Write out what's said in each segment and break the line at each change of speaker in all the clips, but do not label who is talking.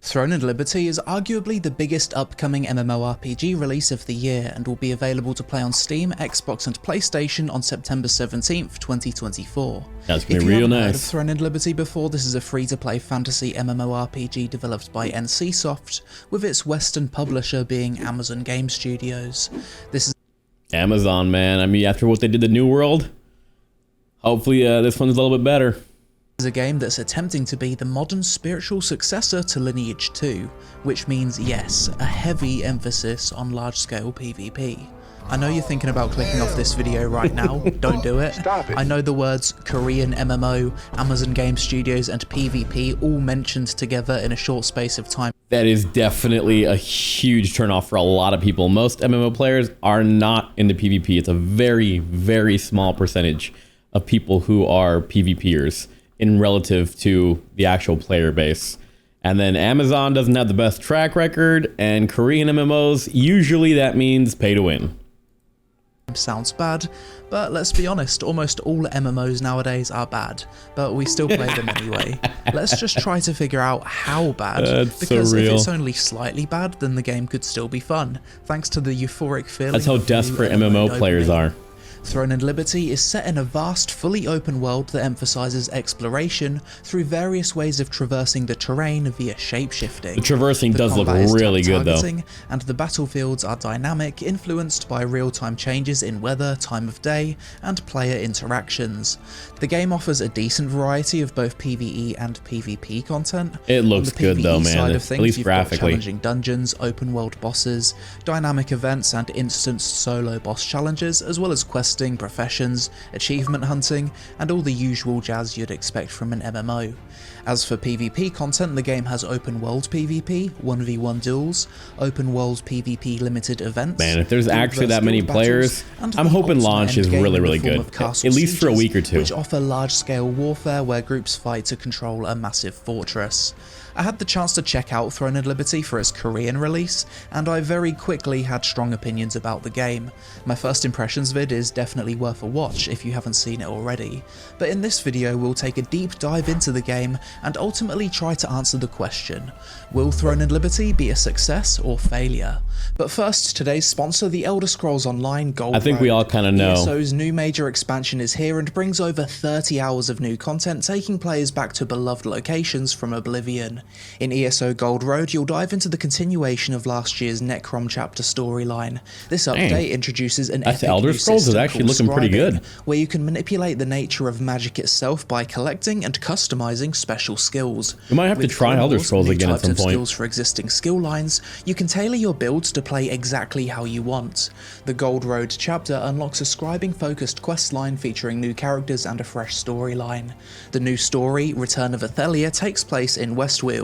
Throne and Liberty is arguably the biggest upcoming MMORPG release of the year and will be available to play on Steam, Xbox and PlayStation on September 17th, 2024.
That's gonna
If
be
you
real
haven't heard of
nice.
Throne and Liberty before, this is a free-to-play fantasy MMORPG developed by NCSoft, with its Western publisher being Amazon Game Studios. This is
Amazon, man. I mean, after what they did to New World, hopefully this one's a little bit better.
is a game that's attempting to be the modern spiritual successor to Lineage 2, which means, yes, a heavy emphasis on large-scale PvP. I know you're thinking about clicking off this video right now, don't do it.
Stop it.
I know the words Korean MMO, Amazon Game Studios and PvP all mentioned together in a short space of time.
That is definitely a huge turnoff for a lot of people. Most MMO players are not into PvP. It's a very, very small percentage of people who are PvPers in relative to the actual player base. And then Amazon doesn't have the best track record, and Korean MMOs, usually that means pay to win.
Sounds bad, but let's be honest, almost all MMOs nowadays are bad, but we still play them anyway. Let's just try to figure out how bad,
That's
because
so
if
real.
it's only slightly bad, then the game could still be fun, thanks to the euphoric feeling.
That's how
of new
desperate MMO players
dopamine.
are.
Throne and Liberty is set in a vast, fully open world that emphasizes exploration through various ways of traversing the terrain via shapeshifting.
The traversing
The
does look
combat is
really good though.
targeting, and the battlefields are dynamic, influenced by real-time changes in weather, time of day, and player interactions. The game offers a decent variety of both PvE and PvP content.
It looks
On the
good
PvE
though, man,
side of
at
things,
least
you've got
graphically.
challenging dungeons, open world bosses, dynamic events and instanced solo boss challenges, as well as questing, professions, achievement hunting, and all the usual jazz you'd expect from an MMO. As for PvP content, the game has open world PvP, 1v1 duels, open world PvP limited events.
Man, if there's
guild
actually
versus
that many
guild battles,
players,
and
I'm
the
hoping
ultimate
launch is
endgame
really,
in the
really
form
good.
of castle
At least for a
sieges,
week or two.
which offer large-scale warfare where groups fight to control a massive fortress. I had the chance to check out Throne and Liberty for its Korean release, and I very quickly had strong opinions about the game. My first impressions vid is definitely worth a watch if you haven't seen it already, but in this video we'll take a deep dive into the game and ultimately try to answer the question, will Throne and Liberty be a success or failure? But first, today's sponsor, the Elder Scrolls Online Gold
I think we all kind of know.
ESO's new major expansion is here and brings over 30 hours of new content, taking players back to beloved locations from Oblivion. In ESO Gold Road, you'll dive into the continuation of last year's Necrom chapter storyline. This update introduces an
That's
epic
Elder
new
Scrolls is
system
actually
called
looking pretty
scribing,
good.
where you can manipulate the nature of magic itself by collecting and customizing special skills.
We might have to
With
try Elder
claws,
Scrolls
new
again at
types
some
of
point.
skills for existing skill lines, you can tailor your builds to play exactly how you want. The Gold Road chapter unlocks a scribing-focused questline featuring new characters and a fresh storyline. The new story, Return of Athelia, takes place in Westweald,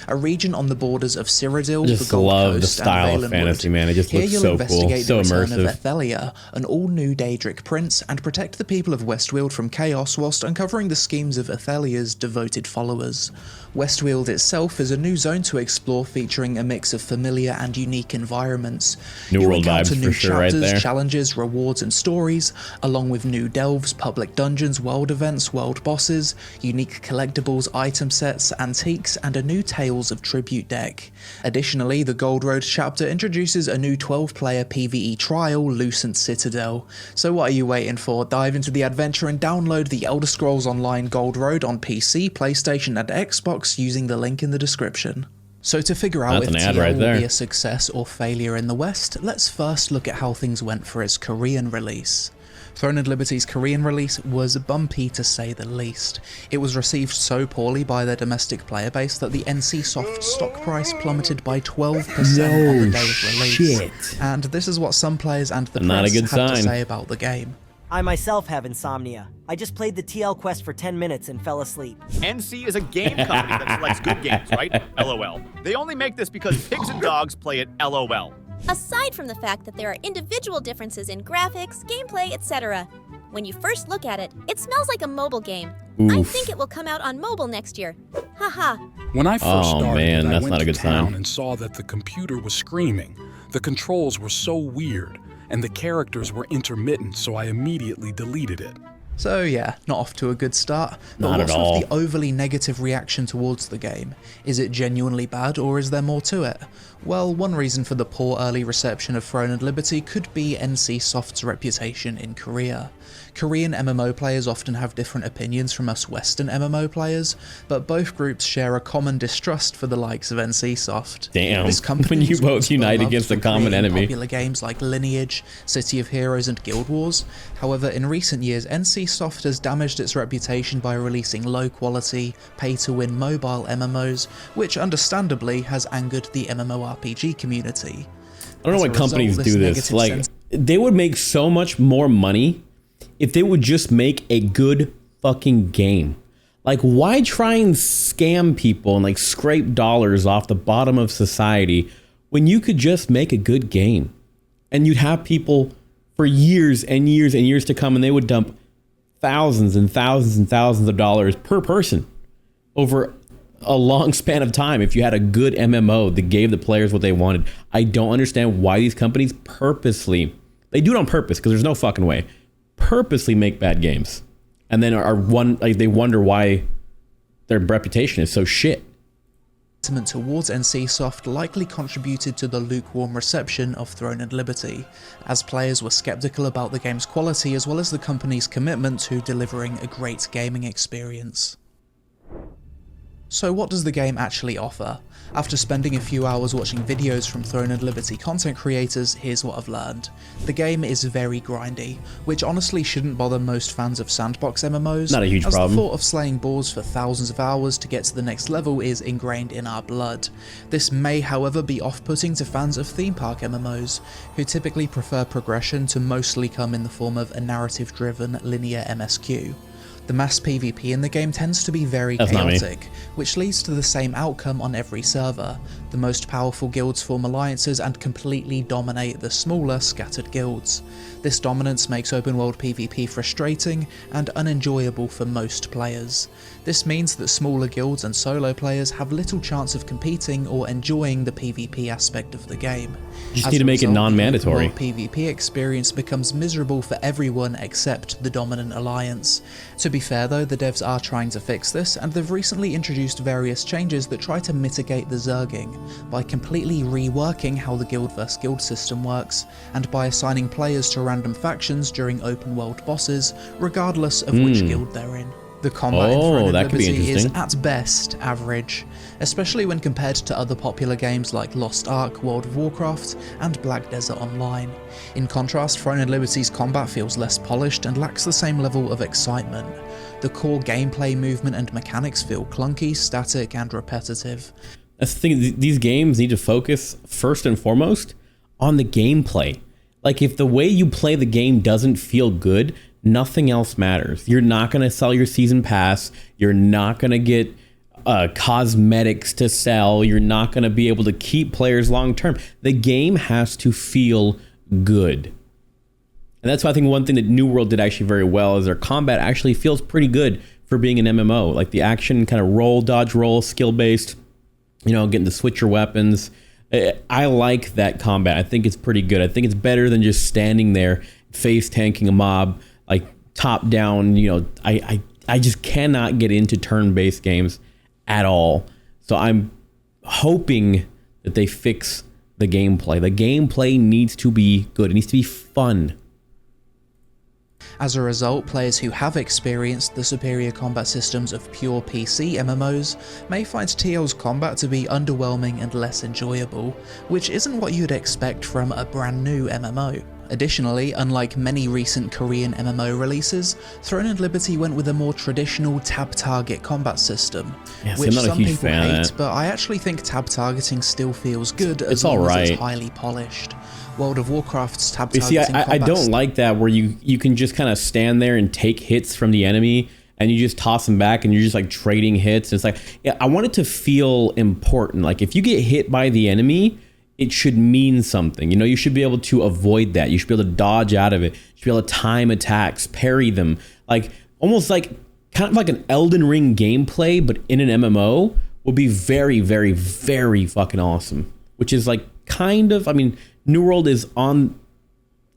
a region on the borders of Cyrodiil,
I just
the Gold
love the
Coast,
style
and
of
Valenwood.
fantasy, man. It just
Here
looks
you'll
so cool,
investigate
so
the return of
immersive.
Athelia, an all-new Daedric prince, and protect the people of Westweald from chaos whilst uncovering the schemes of Athelia's devoted followers. Westweald itself is a new zone to explore, featuring a mix of familiar and unique environments.
New
You'll
World
encounter
vibes
new
for sure right
chapters,
there.
challenges, rewards, and stories, along with new delves, public dungeons, world events, world bosses, unique collectibles, item sets, antiques, and a new Tales of Tribute deck. Additionally, the Gold Road chapter introduces a new 12-player PvE trial, Lucent Citadel. So what are you waiting for? Dive into the adventure and download the Elder Scrolls Online Gold Road on PC, PlayStation, and Xbox using the link in the description. So to figure out
That's
if
an ad
TL
right
will
there.
be a success or failure in the West, let's first look at how things went for its Korean release. Throne and Liberty's Korean release was bumpy to say the least. It was received so poorly by their domestic player base that the NCSoft stock price plummeted by 12% on the day of release. And this is what some players and the
Not a
press
good
had to
sign.
say about the game.
I myself have insomnia. I just played the TL quest for 10 minutes and fell asleep.
NC is a game company that selects good games, right? LOL. They only make this because pigs and dogs play it LOL.
Aside from the fact that there are individual differences in graphics, gameplay, etc. When you first look at it, it smells like a mobile game. I
Oof.
think it will come out on mobile next year. Haha.
When I first
Oh,
started,
man,
I
that's
went
not a
to
good
town
sign.
and saw that the computer was screaming. The controls were so weird, and the characters were intermittent, so I immediately deleted it.
So yeah, not off to a good start. But
Not at
what's
all.
with the overly negative reaction towards the game? Is it genuinely bad, or is there more to it? Well, one reason for the poor early reception of Throne and Liberty could be NC Soft's reputation in Korea. Korean MMO players often have different opinions from us Western MMO players, but both groups share a common distrust for the likes of NC Soft.
Damn,
This company
when you
was
both
once
unite
beloved
against a
for
common
creating
enemy.
Popular games like Lineage, City of Heroes and Guild Wars. However, in recent years, NC Soft has damaged its reputation by releasing low-quality, pay-to-win mobile MMOs, which understandably has angered the MMORPG community.
I don't know why companies do this. Like, they would make so much more money if they would just make a good fucking game. Like, why try and scam people and like scrape dollars off the bottom of society when you could just make a good game? And you'd have people for years and years and years to come, and they would dump thousands and thousands and thousands of dollars per person over a long span of time if you had a good MMO that gave the players what they wanted. I don't understand why these companies purposely, they do it on purpose because there's no fucking way, purposely make bad games and then they wonder why their reputation is so shit.
Sentiment towards NC Soft likely contributed to the lukewarm reception of Throne and Liberty, as players were skeptical about the game's quality as well as the company's commitment to delivering a great gaming experience. So what does the game actually offer? After spending a few hours watching videos from Throne and Liberty content creators, here's what I've learned. The game is very grindy, which honestly shouldn't bother most fans of sandbox MMOs,
Not a huge
as
problem.
the thought of slaying boars for thousands of hours to get to the next level is ingrained in our blood. This may however be off-putting to fans of theme park MMOs, who typically prefer progression to mostly come in the form of a narrative-driven linear MSQ. The mass PvP in the game tends to be very chaotic, which leads to the same outcome on every server. The most powerful guilds form alliances and completely dominate the smaller, scattered guilds. This dominance makes open world PvP frustrating and unenjoyable for most players. This means that smaller guilds and solo players have little chance of competing or enjoying the PvP aspect of the game.
Just need to make it non-mandatory.
The PvP experience becomes miserable for everyone except the dominant alliance. To be fair though, the devs are trying to fix this, and they've recently introduced various changes that try to mitigate the zerging, by completely reworking how the guild vs guild system works, and by assigning players to random factions during open world bosses, regardless of which guild they're in. The combat in Throne and Liberty is at best average, especially when compared to other popular games like Lost Ark, World of Warcraft, and Black Desert Online. In contrast, Throne and Liberty's combat feels less polished and lacks the same level of excitement. The core gameplay movement and mechanics feel clunky, static, and repetitive.
That's the thing, these games need to focus first and foremost on the gameplay. Like, if the way you play the game doesn't feel good, nothing else matters. You're not going to sell your season pass. You're not going to get cosmetics to sell. You're not going to be able to keep players long term. The game has to feel good. And that's why I think one thing that New World did actually very well is their combat actually feels pretty good for being an MMO. Like the action kind of roll, dodge, roll, skill based, you know, getting to switch your weapons. I like that combat. I think it's pretty good. I think it's better than just standing there face tanking a mob, like top down. You know, I just cannot get into turn-based games at all. So I'm hoping that they fix the gameplay. The gameplay needs to be good. It needs to be fun.
As a result, players who have experienced the superior combat systems of pure PC MMOs may find TL's combat to be underwhelming and less enjoyable, which isn't what you'd expect from a brand new MMO. Additionally, unlike many recent Korean MMO releases, Throne and Liberty went with a more traditional tab target combat system, which some people hate, but I actually think tab targeting still feels good as long as it's highly polished. World of Warcraft's tab targeting
I don't like that where you can just kind of stand there and take hits from the enemy and you just toss them back and you're just like trading hits. It's like, yeah, I want it to feel important. Like if you get hit by the enemy, it should mean something. You know, you should be able to avoid that. You should be able to dodge out of it. You should be able to time attacks, parry them. Like almost like kind of like an Elden Ring gameplay, but in an MMO would be very, very, very fucking awesome. Which is like kind of, I mean, New World is on,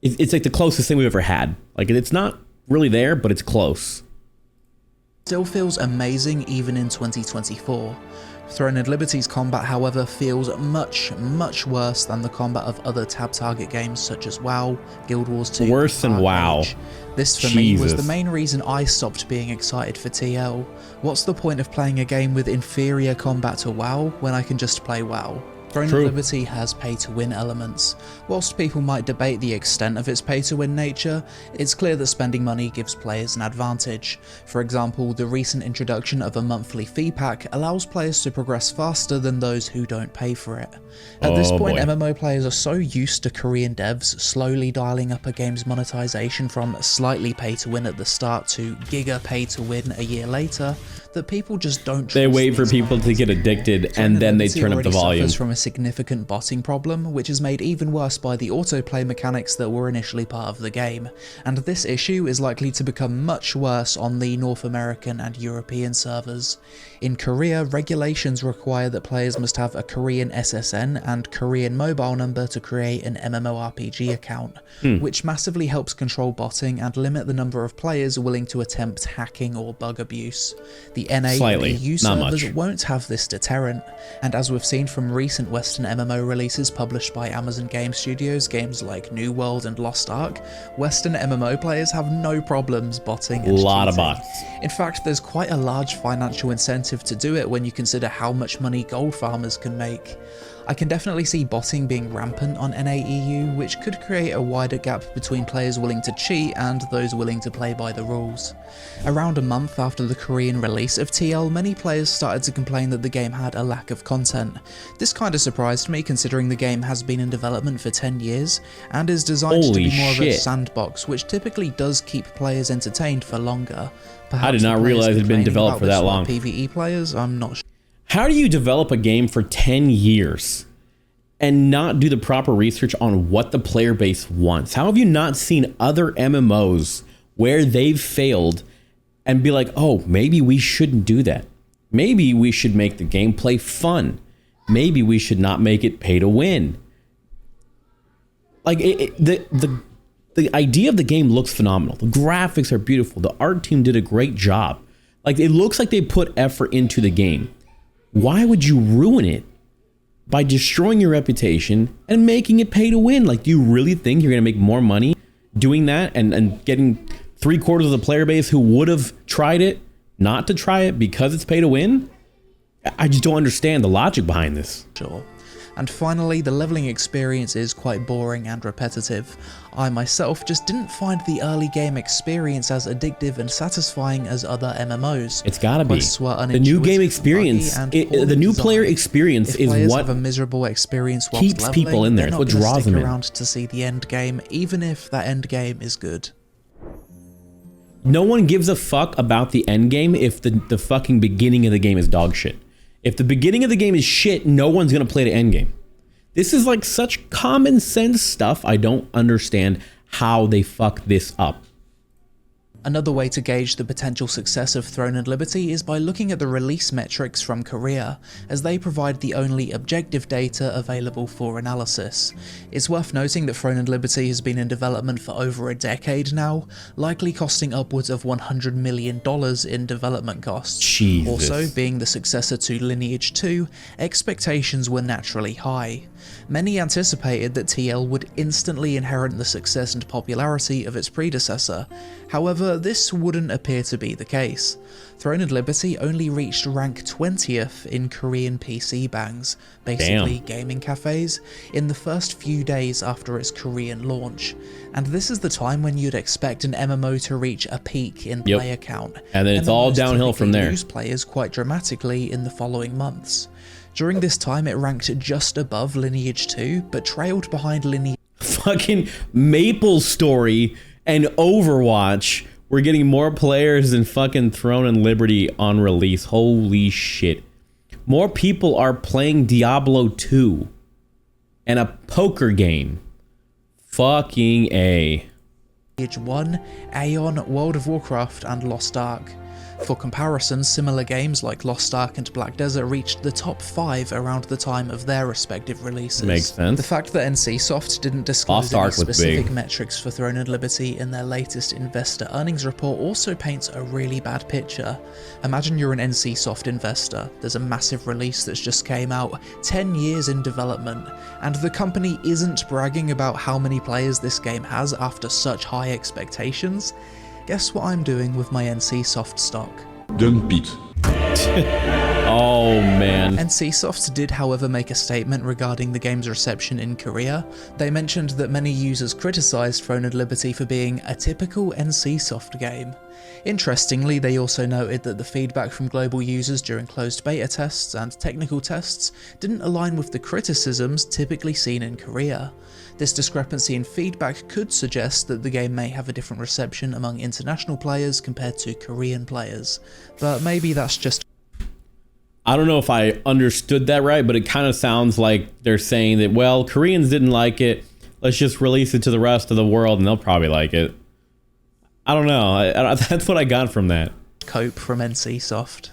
it's like the closest thing we've ever had. Like it's not really there, but it's close.
Still feels amazing even in 2024. Throne and Liberty's combat, however, feels much worse than the combat of other tab target games such as WoW, Guild Wars 2.
Worse than WoW.
This for me was the main reason I stopped being excited for TL. What's the point of playing a game with inferior combat to WoW when I can just play WoW? Throne and Liberty has pay-to-win elements. Whilst people might debate the extent of its pay-to-win nature, it's clear that spending money gives players an advantage. For example, the recent introduction of a monthly fee pack allows players to progress faster than those who don't pay for it. At this point, MMO players are so used to Korean devs slowly dialing up a game's monetization from slightly pay-to-win at the start to giga pay-to-win a year later, that people just don't.
They wait for people to get addicted and then they turn up the volume.
From a significant botting problem, which is made even worse by the autoplay mechanics that were initially part of the game, and this issue is likely to become much worse on the North American and European servers. In Korea, regulations require that players must have a Korean SSN and Korean mobile number to create an MMORPG account, which massively helps control botting and limit the number of players willing to attempt hacking or bug abuse. The NA and EU servers won't have this deterrent, and as we've seen from recent Western MMO releases published by Amazon Game Studios, games like New World and Lost Ark, Western MMO players have no problems botting and
lot of bots.
In fact, there's quite a large financial incentive to do it when you consider how much money gold farmers can make. I can definitely see botting being rampant on NAEU, which could create a wider gap between players willing to cheat and those willing to play by the rules. Around a month after the Korean release of TL, many players started to complain that the game had a lack of content. This kinda surprised me, considering the game has been in development for 10 years, and is designed to be more of a sandbox, which typically does keep players entertained for longer. Perhaps
I did not realize it had been developed for that long.
PvE players, I'm not sure.
How do you develop a game for 10 years and not do the proper research on what the player base wants? How have you not seen other MMOs where they've failed and be like, oh, maybe we shouldn't do that. Maybe we should make the gameplay fun. Maybe we should not make it pay to win. Like the idea of the game looks phenomenal. The graphics are beautiful. The art team did a great job. Like, it looks like they put effort into the game. Why would you ruin it by destroying your reputation and making it pay to win? Like, do you really think you're going to make more money doing that and getting 3/4 of the player base who would have tried it not to try it because it's pay to win? I just don't understand the logic behind this.
Sure. And finally, the leveling experience is quite boring and repetitive. I myself just didn't find the early game experience as addictive and satisfying as other MMOs.
It's gotta be. The new game experience, the new player experience is what
have a miserable experience whilst
keeps
leveling,
people in there. It's what draws them in.
around to see the end game, even if that end game is good.
No one gives a fuck about the end game if the fucking beginning of the game is dog shit. If the beginning of the game is shit, no one's gonna play the end game. This is like such common sense stuff. I don't understand how they fuck this up.
Another way to gauge the potential success of Throne and Liberty is by looking at the release metrics from Korea, as they provide the only objective data available for analysis. It's worth noting that Throne and Liberty has been in development for over a decade now, likely costing upwards of $100 million in development costs.
Jesus.
Also, being the successor to Lineage 2, expectations were naturally high. Many anticipated that TL would instantly inherit the success and popularity of its predecessor. However, this wouldn't appear to be the case. Throne and Liberty only reached rank 20th in Korean PC bangs, basically gaming cafes, in the first few days after its Korean launch. And this is the time when you'd expect an MMO to reach a peak in player count.
And then it's all downhill from there.
Lose players quite dramatically in the following months. During this time, it ranked just above Lineage 2, but trailed behind Lineage.
Fucking Maple Story and Overwatch were getting more players than fucking Throne and Liberty on release. Holy shit. More people are playing Diablo 2 and a poker game. Fucking A.
Lineage 1, Aeon, World of Warcraft, and Lost Ark. For comparison, similar games like Lost Ark and Black Desert reached the top 5 around the time of their respective releases.
Makes sense.
The fact that NCSoft didn't disclose any specific metrics for Throne and Liberty in their latest investor earnings report also paints a really bad picture. Imagine you're an NCSoft investor, there's a massive release that's just came out, 10 years in development, and the company isn't bragging about how many players this game has after such high expectations. Guess what I'm doing with my NCSoft stock?
Dump it.
Oh man.
NCSoft did however make a statement regarding the game's reception in Korea. They mentioned that many users criticised Throne and Liberty for being a typical NCSoft game. Interestingly, they also noted that the feedback from global users during closed beta tests and technical tests didn't align with the criticisms typically seen in Korea. This discrepancy in feedback could suggest that the game may have a different reception among international players compared to Korean players, but maybe that's just...
I don't know if I understood that right, but it kind of sounds like they're saying that, well, Koreans didn't like it, let's just release it to the rest of the world and they'll probably like it. I don't know, that's what I got from that.
Cope from NCSoft.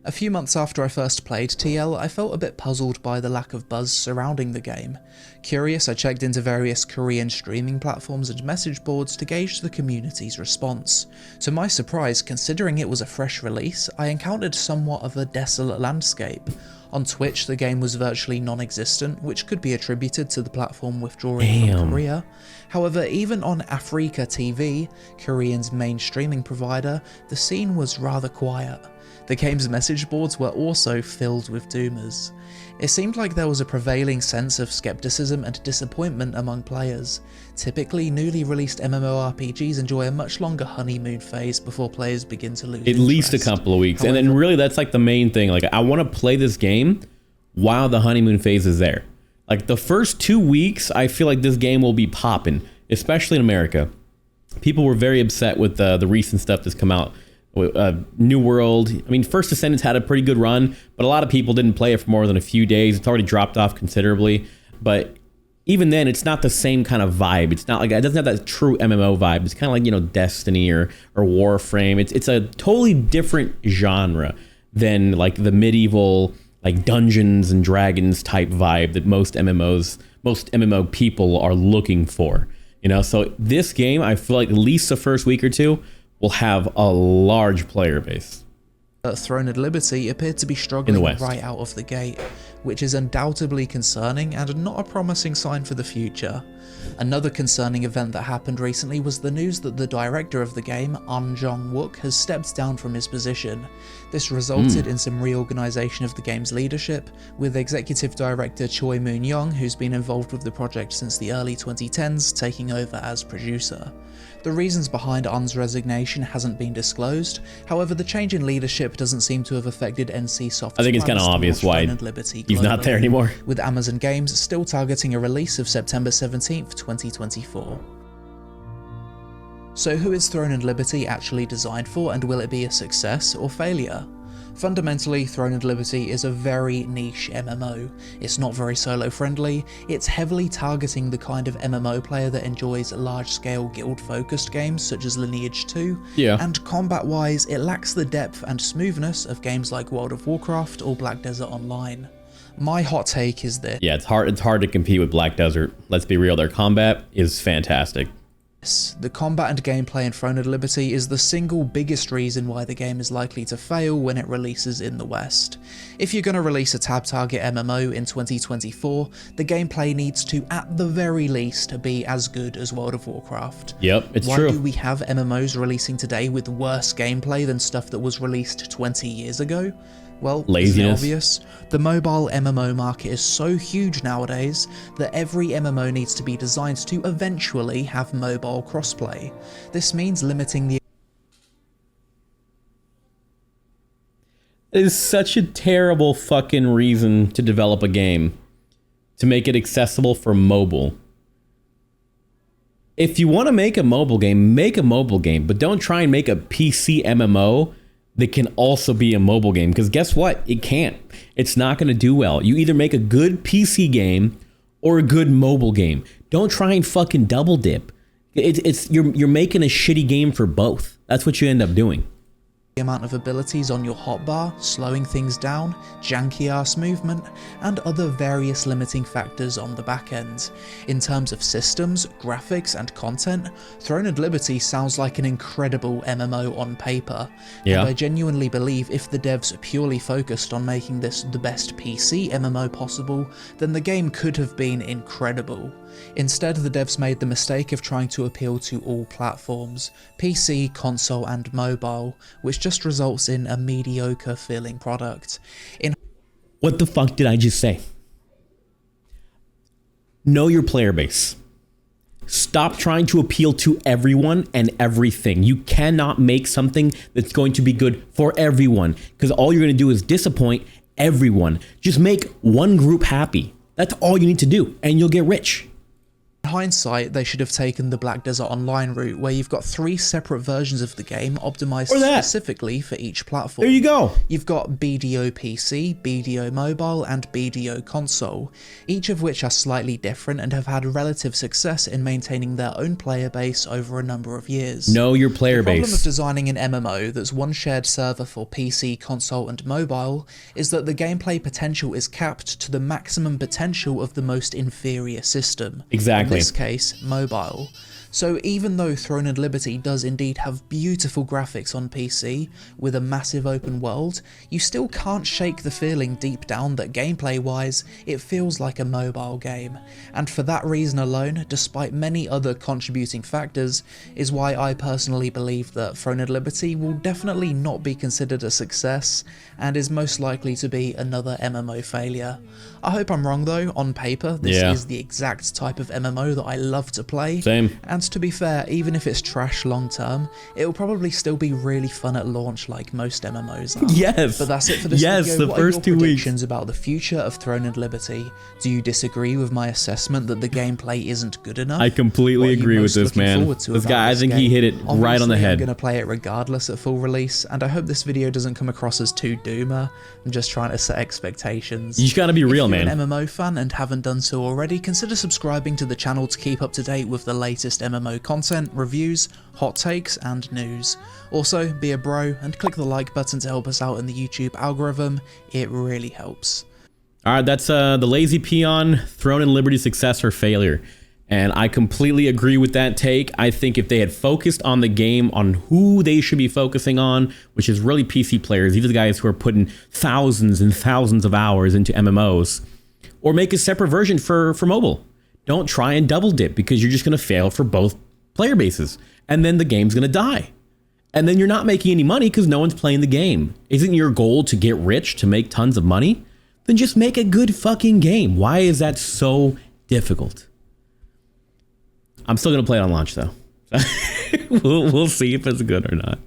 A few months after I first played TL, I felt a bit puzzled by the lack of buzz surrounding the game. Curious, I checked into various Korean streaming platforms and message boards to gauge the community's response. To my surprise, considering it was a fresh release, I encountered somewhat of a desolate landscape. On Twitch, the game was virtually non-existent, which could be attributed to the platform withdrawing from Korea. However, even on Africa TV, Korean's main streaming provider, the scene was rather quiet. The game's message boards were also filled with doomers. It seemed like there was a prevailing sense of skepticism and disappointment among players. Typically, newly released MMORPGs enjoy a much longer honeymoon phase before players begin to lose
At least a couple of weeks. However, and then really that's like the main thing. Like, I want to play this game while the honeymoon phase is there. Like the first 2 weeks, I feel like this game will be popping, especially in America. People were very upset with the recent stuff that's come out. New World. I mean, First Descendants had a pretty good run, but a lot of people didn't play it for more than a few days. It's already dropped off considerably, but even then, it's not the same kind of vibe. It's not like, it doesn't have that true MMO vibe. It's kind of like, you know, Destiny or Warframe. It's a totally different genre than like the medieval, like Dungeons and Dragons type vibe that most MMO people are looking for. You know, so this game, I feel like at least the first week or two will have a large player base.
Throne and Liberty appeared to be struggling right out of the gate, which is undoubtedly concerning and not a promising sign for the future. Another concerning event that happened recently was the news that the director of the game, An Jong-wook, has stepped down from his position. This resulted in some reorganization of the game's leadership, with executive director Choi Moon-young, who's been involved with the project since the early 2010s, taking over as producer. The reasons behind An's resignation hasn't been disclosed, however the change in leadership doesn't seem to have affected NCSoft's
I think it's kind of obvious why he's not there anymore.
With Amazon Games still targeting a release of September 17th, 2024. So who is Throne and Liberty actually designed for, and will it be a success or failure? Fundamentally, Throne and Liberty is a very niche MMO. It's not very solo friendly, it's heavily targeting the kind of MMO player that enjoys large-scale guild-focused games such as Lineage 2, and combat-wise, it lacks the depth and smoothness of games like World of Warcraft or Black Desert Online. My hot take is this.
Yeah, it's hard to compete with Black Desert. Let's be real, their combat is fantastic.
The combat and gameplay in Throne and Liberty is the single biggest reason why the game is likely to fail when it releases in the West. If you're going to release a tab target MMO in 2024, the gameplay needs to, at the very least, be as good as World of Warcraft.
Yep, it's true.
Why do we have MMOs releasing today with worse gameplay than stuff that was released 20 years ago? Well,
laziness.
Isn't it obvious? The mobile MMO market is so huge nowadays that every MMO needs to be designed to eventually have mobile crossplay. This means limiting the...
It is such a terrible fucking reason to develop a game, to make it accessible for mobile. If you want to make a mobile game, but don't try and make a PC MMO that can also be a mobile game, because guess what? It can't. It's not going to do well. You either make a good PC game or a good mobile game. Don't try and fucking double dip, You're making a shitty game for both. That's what you end up doing.
The amount of abilities on your hotbar, slowing things down, janky ass movement, and other various limiting factors on the back end. In terms of systems, graphics, and content, Throne and Liberty sounds like an incredible MMO on paper.
Yeah.
And I genuinely believe if the devs purely focused on making this the best PC MMO possible, then the game could have been incredible. Instead, the devs made the mistake of trying to appeal to all platforms, PC, console, and mobile, which just results in a mediocre feeling product.
What the fuck did I just say? Know your player base. Stop trying to appeal to everyone and everything. You cannot make something that's going to be good for everyone, because all you're going to do is disappoint everyone. Just make one group happy. That's all you need to do, and you'll get rich.
In hindsight, they should have taken the Black Desert Online route, where you've got 3 separate versions of the game optimized specifically for each platform.
There you go.
You've got BDO PC, BDO Mobile, and BDO Console, each of which are slightly different and have had relative success in maintaining their own player base over a number of years.
Know your player base.
The problem of designing an MMO that's one shared server for PC, console, and mobile is that the gameplay potential is capped to the maximum potential of the most inferior system.
Exactly.
In this case, mobile. So even though Throne and Liberty does indeed have beautiful graphics on PC, with a massive open world, you still can't shake the feeling deep down that gameplay-wise, it feels like a mobile game. And for that reason alone, despite many other contributing factors, is why I personally believe that Throne and Liberty will definitely not be considered a success, and is most likely to be another MMO failure. I hope I'm wrong though. On paper, this is the exact type of MMO that I love to play.
Same.
And to be fair, even if it's trash long term, it will probably still be really fun at launch like most MMOs are.
Yes.
But that's it for this video.
The first 2 weeks.
What are your predictions about the future of Throne and Liberty? Do you disagree with my assessment that the gameplay isn't good enough?
I completely agree with this, man. This guy, I think he hit it right on the head.
I'm going to play it regardless at full release, and I hope this video doesn't come across as too doomer. I'm just trying to set expectations.
You just gotta be real, man.
If you're an MMO fan and haven't done so already, consider subscribing to the channel to keep up to date with the latest MMO content, reviews, hot takes, and news. Also, be a bro and click the like button to help us out in the YouTube algorithm. It really helps.
Alright, that's the Lazy Peon, Throne and Liberty success or failure. And I completely agree with that take. I think if they had focused on the game, on who they should be focusing on, which is really PC players, these are the guys who are putting thousands and thousands of hours into MMOs, or make a separate version for mobile. Don't try and double dip, because you're just going to fail for both player bases. And then the game's going to die. And then you're not making any money because no one's playing the game. Isn't your goal to get rich, to make tons of money? Then just make a good fucking game. Why is that so difficult? I'm still going to play it on launch, though. We'll see if it's good or not.